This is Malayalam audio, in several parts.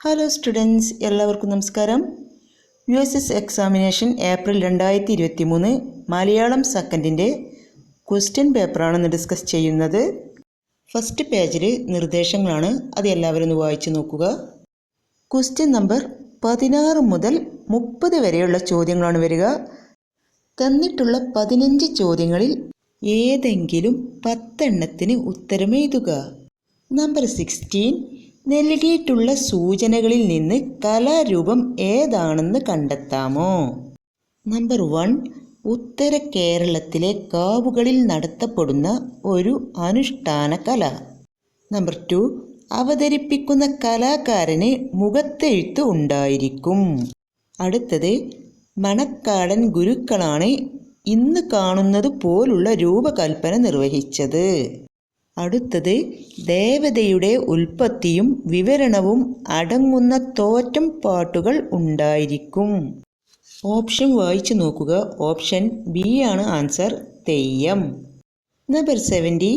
ഹലോ സ്റ്റുഡൻസ്, എല്ലാവർക്കും നമസ്കാരം. USS എക്സാമിനേഷൻ ഏപ്രിൽ 2023 മലയാളം സെക്കൻഡിൻ്റെ ക്വസ്റ്റ്യൻ പേപ്പറാണ് ഡിസ്കസ് ചെയ്യുന്നത്. ഫസ്റ്റ് പേജിൽ നിർദ്ദേശങ്ങളാണ്, അത് എല്ലാവരും ഒന്ന് വായിച്ചു നോക്കുക. ക്വസ്റ്റ്യൻ നമ്പർ 16 മുതൽ 30 വരെയുള്ള ചോദ്യങ്ങളാണ് വരിക. തന്നിട്ടുള്ള 15 ചോദ്യങ്ങളിൽ ഏതെങ്കിലും 10 എണ്ണത്തിന് ഉത്തരമെഴുതുക. നമ്പർ 16, നൽകിയിട്ടുള്ള സൂചനകളിൽ നിന്ന് കലാരൂപം ഏതാണെന്ന് കണ്ടെത്താമോ? നമ്പർ 1, ഉത്തര കേരളത്തിലെ കാവുകളിൽ നടത്തപ്പെടുന്ന ഒരു അനുഷ്ഠാന കല. നമ്പർ 2, അവതരിപ്പിക്കുന്ന കലാകാരന് മുഖത്തെഴുത്ത് ഉണ്ടായിരിക്കും. അടുത്തത്, മണക്കാടൻ ഗുരുക്കളാണ് ഇന്ന് കാണുന്നത് പോലുള്ള രൂപകൽപ്പന നിർവഹിച്ചത്. അടുത്തത്, ദേവതയുടെ ഉൽപ്പത്തിയും വിവരണവും അടങ്ങുന്ന തോറ്റം പാട്ടുകൾ ഉണ്ടായിരിക്കും. ഓപ്ഷൻ വായിച്ചു നോക്കുക. ഓപ്ഷൻ ബി ആണ് ആൻസർ, തെയ്യം. നമ്പർ 70,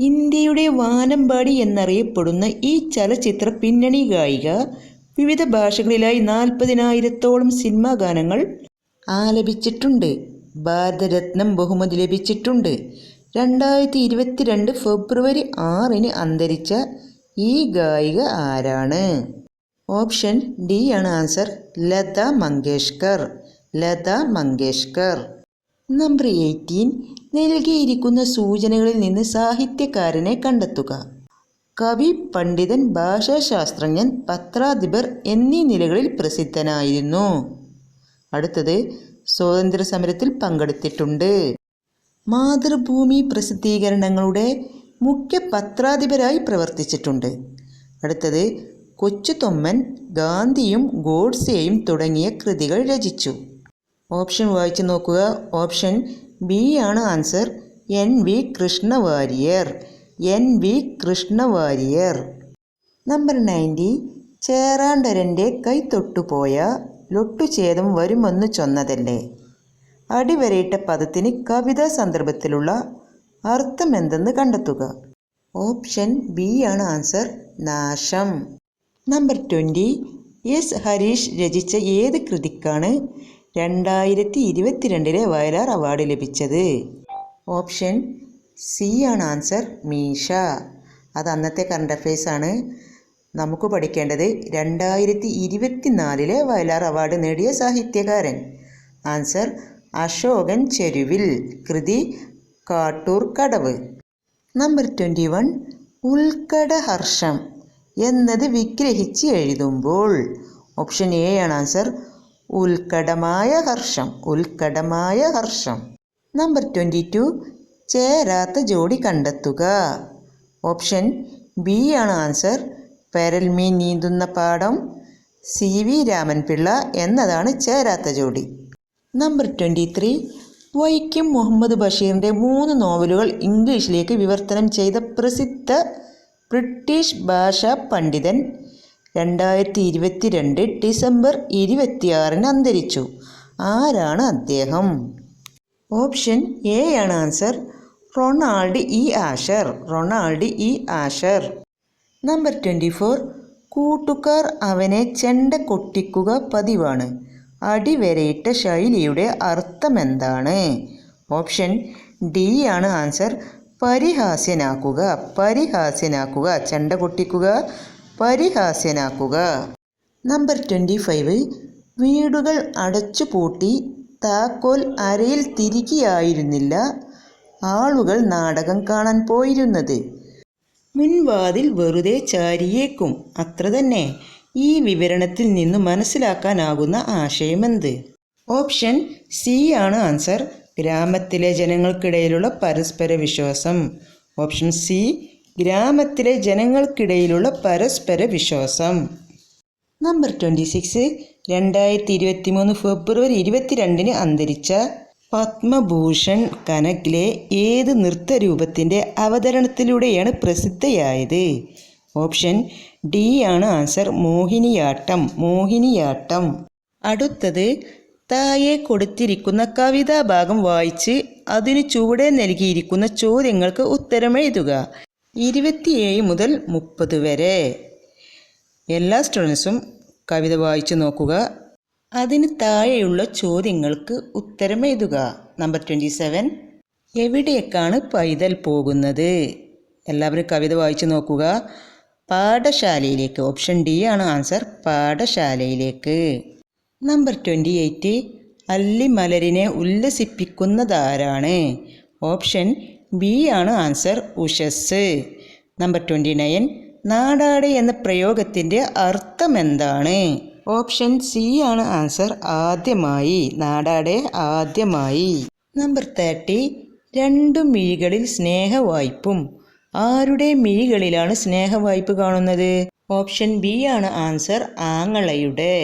ഇന്ത്യയുടെ വാനമ്പാടി എന്നറിയപ്പെടുന്ന ഈ ചലച്ചിത്ര പിന്നണി ഗായിക വിവിധ ഭാഷകളിലായി 40,000-ഓളം സിനിമാ ഗാനങ്ങൾ ആലപിച്ചിട്ടുണ്ട്. ഭാരതരത്നം ബഹുമതി ലഭിച്ചിട്ടുണ്ട്. 2022 ഫെബ്രുവരി 6 അന്തരിച്ച ഈ ഗായിക ആരാണ്? ഓപ്ഷൻ ഡി ആണ് ആൻസർ, ലതാ മങ്കേഷ്കർ. ലതാ മങ്കേഷ്കർ. നമ്പർ 18, നൽകിയിരിക്കുന്ന സൂചനകളിൽ നിന്ന് സാഹിത്യകാരനെ കണ്ടെത്തുക. കവി, പണ്ഡിതൻ, ഭാഷാശാസ്ത്രജ്ഞൻ, പത്രാധിപർ എന്നീ നിലകളിൽ പ്രസിദ്ധനായിരുന്നു. അടുത്തത്, സ്വാതന്ത്ര്യ സമരത്തിൽ പങ്കെടുത്തിട്ടുണ്ട്. മാതൃഭൂമി പ്രസിദ്ധീകരണങ്ങളുടെ മുഖ്യ പത്രാധിപരായി പ്രവർത്തിച്ചിട്ടുണ്ട്. അടുത്തത്, കൊച്ചുതൊമ്മൻ, ഗാന്ധിയും ഗോഡ്സെയും തുടങ്ങിയ കൃതികൾ രചിച്ചു. ഓപ്ഷൻ വായിച്ചു നോക്കുക. ഓപ്ഷൻ ബി ആണ് answer, NV Krishna Warrier. NV Krishna Warrier. Number 90, ചേറാണ്ടരൻ്റെ കൈ തൊട്ടുപോയ ലൊട്ടുഛേദം വരുമെന്ന് ചൊന്നതല്ലേ. അടിവരയിട്ട പദത്തിന് കവിതാ സന്ദർഭത്തിലുള്ള അർത്ഥമെന്തെന്ന് കണ്ടെത്തുക. ഓപ്ഷൻ ബി ആണ് ആൻസർ, നാശം. നമ്പർ 20, എസ് ഹരീഷ് രചിച്ച ഏത് കൃതിക്കാണ് 2022 വയലാർ അവാർഡ് ലഭിച്ചത്? ഓപ്ഷൻ സി ആണ് ആൻസർ, മീശ. അത് അന്നത്തെ കറണ്ട് അഫയേഴ്സ് ആണ്. നമുക്ക് പഠിക്കേണ്ടത് 2024 വയലാർ അവാർഡ് നേടിയ സാഹിത്യകാരൻ. ആൻസർ, അശോകൻ ചെരുവിൽ. കൃതി കാട്ടൂർ കടവ്. നമ്പർ 21, ഉൽക്കടഹർഷം എന്നത് വിഗ്രഹിച്ച് എഴുതുമ്പോൾ. ഓപ്ഷൻ എ ആണ് ആൻസർ, ഉൽക്കടമായ ഹർഷം. ഉൽക്കടമായ ഹർഷം. നമ്പർ 22, ചേരാത്ത ജോഡി കണ്ടെത്തുക. ഓപ്ഷൻ ബി ആണ് ആൻസർ, പെരൽമീൻ നീന്തുന്ന പാടം. CV രാമൻപിള്ള എന്നതാണ് ചേരാത്ത ജോഡി. നമ്പർ 23, വൈക്കം മുഹമ്മദ് ബഷീറിൻ്റെ 3 നോവലുകൾ ഇംഗ്ലീഷിലേക്ക് വിവർത്തനം ചെയ്ത പ്രസിദ്ധ ബ്രിട്ടീഷ് ഭാഷാ പണ്ഡിതൻ 2022 ഡിസംബർ 26 അന്തരിച്ചു. ആരാണ് അദ്ദേഹം? ഓപ്ഷൻ എ ആണ് answer, Ronald E Asher. Ronald E Asher. Number 24, കൂട്ടുകാർ അവനെ ചെണ്ട കൊട്ടിക്കുക പതിവാണ്. അടിവരയിട്ട ശൈലിയുടെ അർത്ഥമെന്താണ്? ഓപ്ഷൻ ഡി ആണ് ആൻസർ, പരിഹാസ്യനാക്കുക. പരിഹാസ്യനാക്കുക. ചെണ്ട കൊട്ടിക്കുക, പരിഹാസ്യനാക്കുക. നമ്പർ 25, വീടുകൾ അടച്ചുപൂട്ടി താക്കോൽ അരയിൽ തിരികെയായിരുന്നില്ല ആളുകൾ നാടകം കാണാൻ പോയിരുന്നത്. മുൻവാതിൽ വെറുതെ ചാരിയേക്കും. അത്ര തന്നെ. ഈ വിവരണത്തിൽ നിന്ന് മനസ്സിലാക്കാനാകുന്ന ആശയമെന്ത്? ഓപ്ഷൻ സി ആണ് ആൻസർ, ഗ്രാമത്തിലെ ജനങ്ങൾക്കിടയിലുള്ള പരസ്പര വിശ്വാസം. ഓപ്ഷൻ സി, ഗ്രാമത്തിലെ ജനങ്ങൾക്കിടയിലുള്ള പരസ്പര വിശ്വാസം. നമ്പർ 26, 2023 ഫെബ്രുവരി 22 അന്തരിച്ച പത്മഭൂഷൺ കനകിലെ ഏത് നൃത്തരൂപത്തിൻ്റെ അവതരണത്തിലൂടെയാണ് പ്രസിദ്ധയായത്? ഓപ്ഷൻ ഡി ആണ് ആൻസർ, മോഹിനിയാട്ടം. മോഹിനിയാട്ടം. അടുത്തത്, താഴെ കൊടുത്തിരിക്കുന്ന കവിതാഭാഗം വായിച്ച് അതിനു ചുവടെ നൽകിയിരിക്കുന്ന ചോദ്യങ്ങൾക്ക് ഉത്തരമെഴുതുക. 27 മുതൽ 30 വരെ. എല്ലാ സ്റ്റുഡൻസും കവിത വായിച്ചു നോക്കുക. അതിന് താഴെയുള്ള ചോദ്യങ്ങൾക്ക് ഉത്തരം എഴുതുക. നമ്പർ 27, എവിടേക്കാണ് പൈതൽ പോകുന്നത്? എല്ലാവരും കവിത വായിച്ചു നോക്കുക. പാഠശാലയിലേക്ക്. ഓപ്ഷൻ ഡി ആണ് ആൻസർ, പാഠശാലയിലേക്ക്. നമ്പർ 28, അല്ലിമലരിനെ ഉല്ലസിപ്പിക്കുന്നതാരാണ്? ഓപ്ഷൻ ബി ആണ് ആൻസർ, ഉഷസ്. നമ്പർ 29, നാടാട് എന്ന പ്രയോഗത്തിൻ്റെ അർത്ഥം എന്താണ്? ഓപ്ഷൻ സി ആണ് ആൻസർ, ആദ്യമായി. നാടാടെ ആദ്യമായി. നമ്പർ 30, രണ്ടു മിഴികളിൽ സ്നേഹവായ്പും. ആരുടെ മിഴികളിലാണ് സ്നേഹവായ്പ് കാണുന്നത്? ഓപ്ഷൻ ബി ആണ് ആൻസർ, ആങ്ങളയുടെ.